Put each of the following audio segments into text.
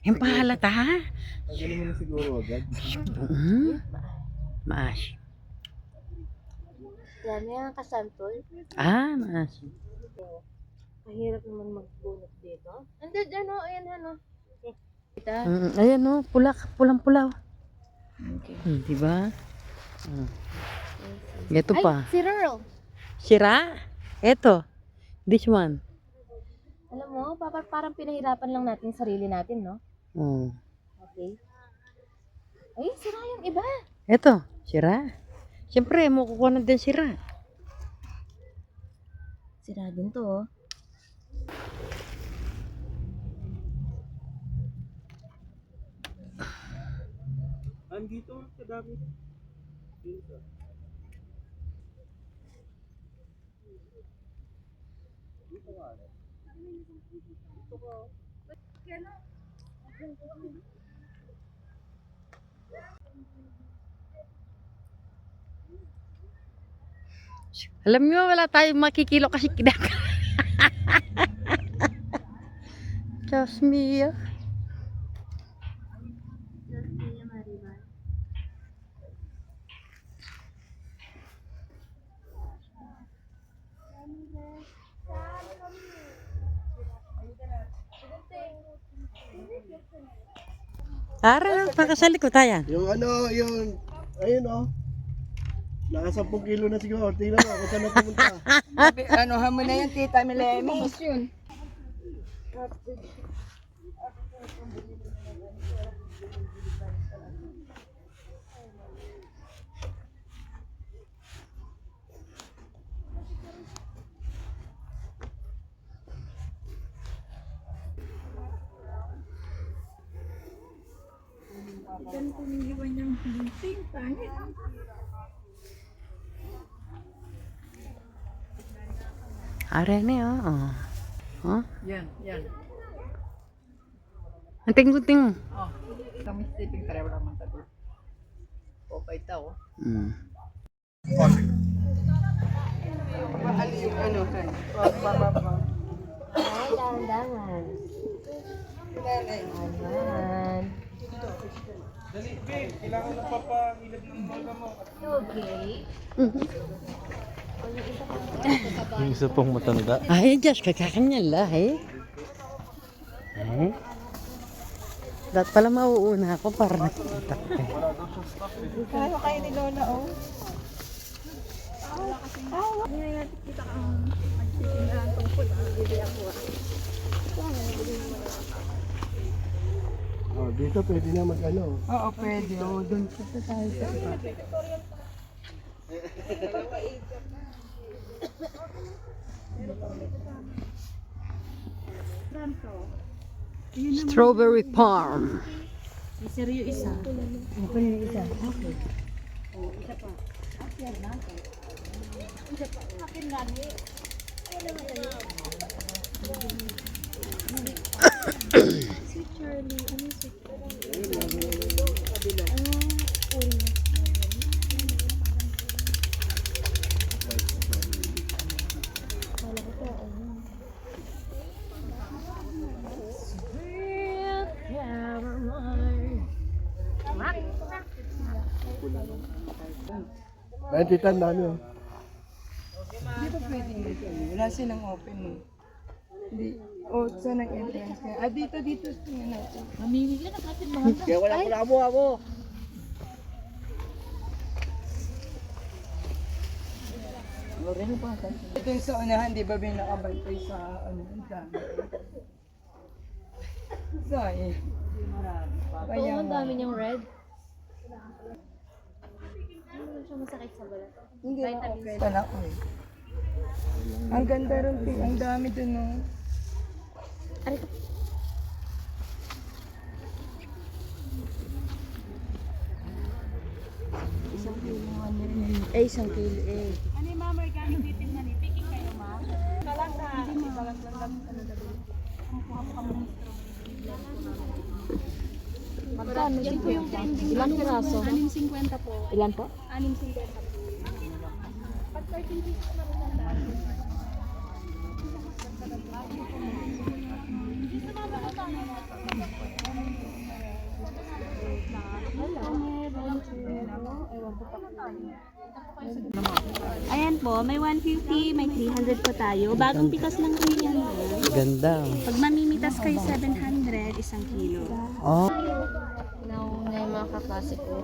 Yung pahalata ha? Magaling mo na siguro agad. Maas. Yan, yan kasantol. Maas. Mahirap naman magbunot dito. Andun, ano, ayan, ano. Kita. Ayan o, pulang-pula. Okay. Diba? Ito pa. Si Rurl. Sira? Ito. This one. Alam mo, parang pinahirapan lang natin sarili natin, no? Okay. Ay, sira yung iba. Ito. Sira. Siyempre, makukuha na din sira. Sira din to, oh. Andito, kadami. Dito. Dito ka. Dito ka. Alam nyo, wala tayong makikilo kasi kinaka. Diyos mio. Ara, pakasali ko tayo. Yung ano, yung, ayun oh. Naka 10 kilo na siguro. Tingnan mo kung saan na pumunta. Ano mo na yan, Tita Milemi? Yun. Ganito niliwan niyang bunting, pangit. Ara na oh. Oh? Yan, yan. Ang tinggunting mo. Oh, kami sleeping pareho naman tayo. Okay tao. Paali yung ano kan. Ay, dahan-dahan. Ayan. Dali, babe. Kailangan na papangilab ng mga mo. Okay. Yung isa pang matanda. Ay, Diyos, kakakanya lah eh. Ay. Dapat pala mauuna ako para nakikita ko eh. Kaya kayo ni Lola, oh. Oh, dito pwede na mag-ano. Oo, pwede. Oh, doon sa tayo sa iba. Strawberry farm. Seryo isa. Ano pa yung isa? Okay. Si Charlie, ano si Ayun, tita, ang dami oh. Hindi pa pwedeng dito. Wala silang open, no? Hindi. Oh, saan ang entrance kaya? Dito. Tingnan natin. mamimili na natin mga Kaya wala ko na amo. Ito yung sa unahan, di ba may nakabantay sa ano, ang dami. Sorry. Oo, ang dami niyang red. Hindi siya masakit sa balat. Hindi na okay. Tala ko eh. Ang ganda rin, ang dami dun, no? Ano ito? Isang kilo eh. Magkano dito yung trending? Ilan piraso? 6.50 po. Ilan po? 6.50 po. Pag 13 pieces na rin ang dami. Dito na ba Ayan po, may 150, may 300 po tayo. Bagong pitas lang po yan. Ganda. Pag mamimitas kayo 700, isang kilo. Oh. Nauna yung mga kaklase ko.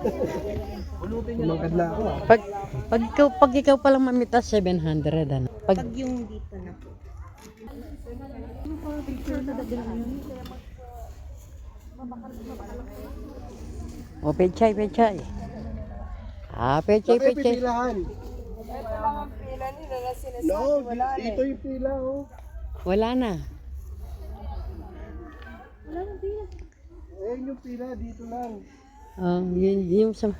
Magkadla ako ah. Pag ikaw palang mamita 700 ano. Pag Yung dito na po. oh, pechay. Ah, pechay. Bakit pipilahan? Ito lang ang pila nila na sinasabi. No, Wala na dito yung pila oh. Wala na. Ayun yung pila, dito lang. Oh, yun yung sa...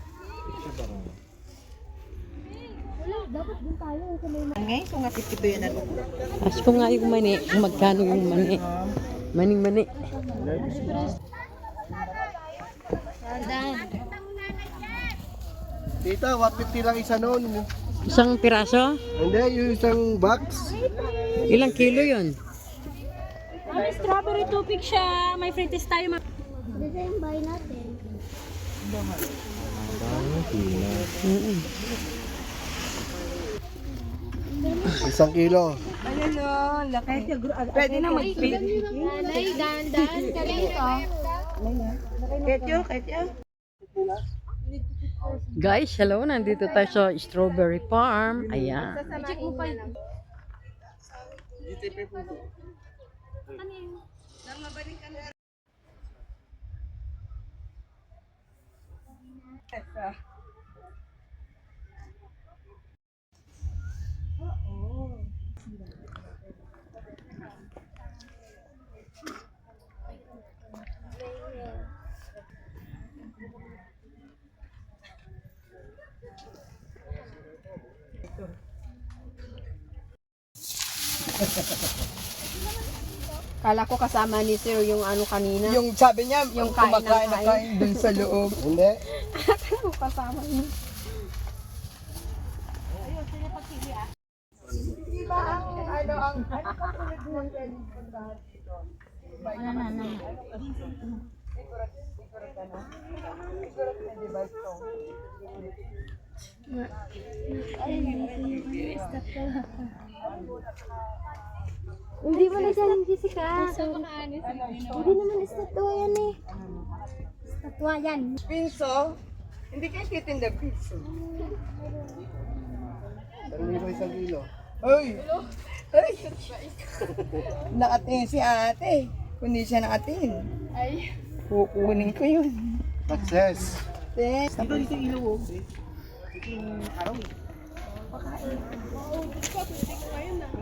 Ngayon, kung nakikito yan ano. Ask ko nga yung mani, kung magkano yung mani. Mani. Tita, 150 lang isa noon. Isang piraso? Hindi, yung isang box. Ilang kilo yun? May strawberry tubig siya. May frites tayo. Mm-mm. Isang kilo. Ayan o, laki. Pwede na mag-pil. Nanay, dahan-dahan ka dito. Ketyo. Guys, hello. Nandito tayo sa Strawberry Farm. Ayan. Check mo pa Kala ko kasama ni Sir yung ano kanina. Yung sabi niya, yung kain ng kumakain na kain. kain dun sa loob. Hindi. Kasama niya. Di ba ang katulad ng pwedeng puntahan dito? Ikurat ka na? Ikurat na, di ba ito? Hindi mo na siya yung Jessica. Hindi naman estatwa yan eh. Estatwa yan. Pinso? Hindi kayo titinda pinso. Tanong mo isang kilo. Hoy! Ay! Nakatingin si ate. Kundi siya nakatingin. Ay. Kukunin ko yun. Success. Thanks.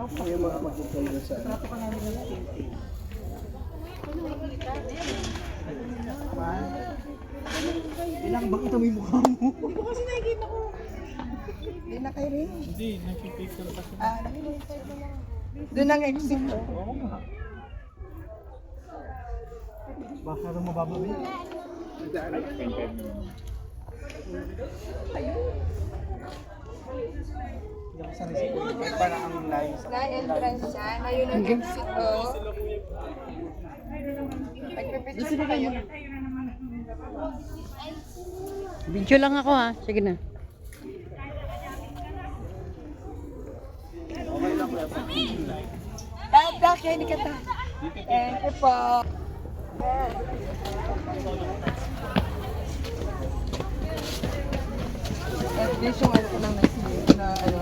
Kaya mga magpupunta sa Ilang bang ito may mukha mo? Hindi na kayo rin. Hindi, nakipicture pa siya. Doon ang exit. Baka rin mababa ba yun? Para ang live. Na-entrance siya. Ayun ang exit. Oh. Nagpipicture pa kayo. Video lang ako ha. Sige na. Black, hindi ka ta. Thank you po. At least yung ano ko lang na ano,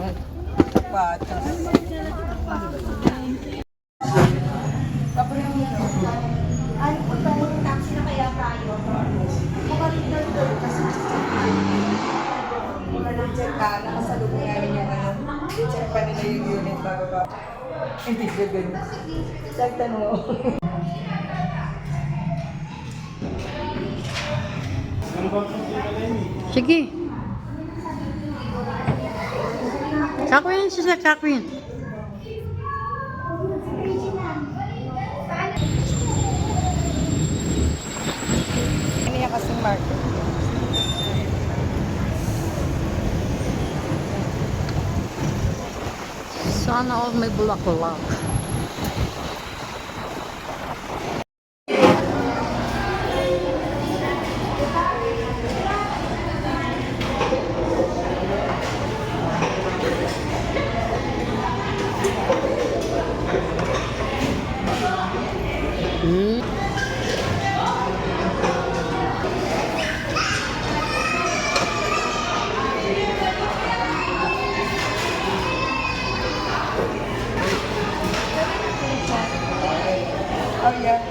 patas. Ay, punta mo ng taxi na kaya tayo. Mabalik na ito kasi Muna nag-check ka, nakasalubong namin yung ano, check pa nila yung unit bago ba. Hindi siya ganun. Check tanong mo. Sige. Sako yan siya. Sako yan. Ano yung kasing market? Sana all may bulaklak. Hmm. Oh, yeah.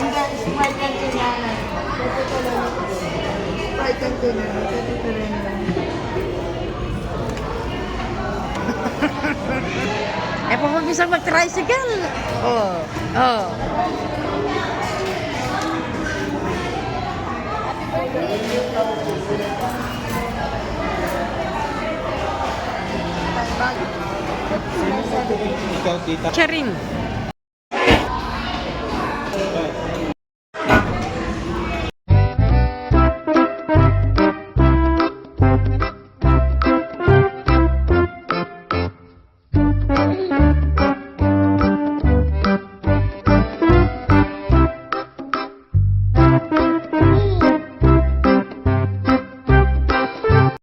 Hindi, Sprite and tuna lang. Sprite and tuna lang. Tututulin lang. Eh, pag mag-tricycle. Oh. Oh. Charing.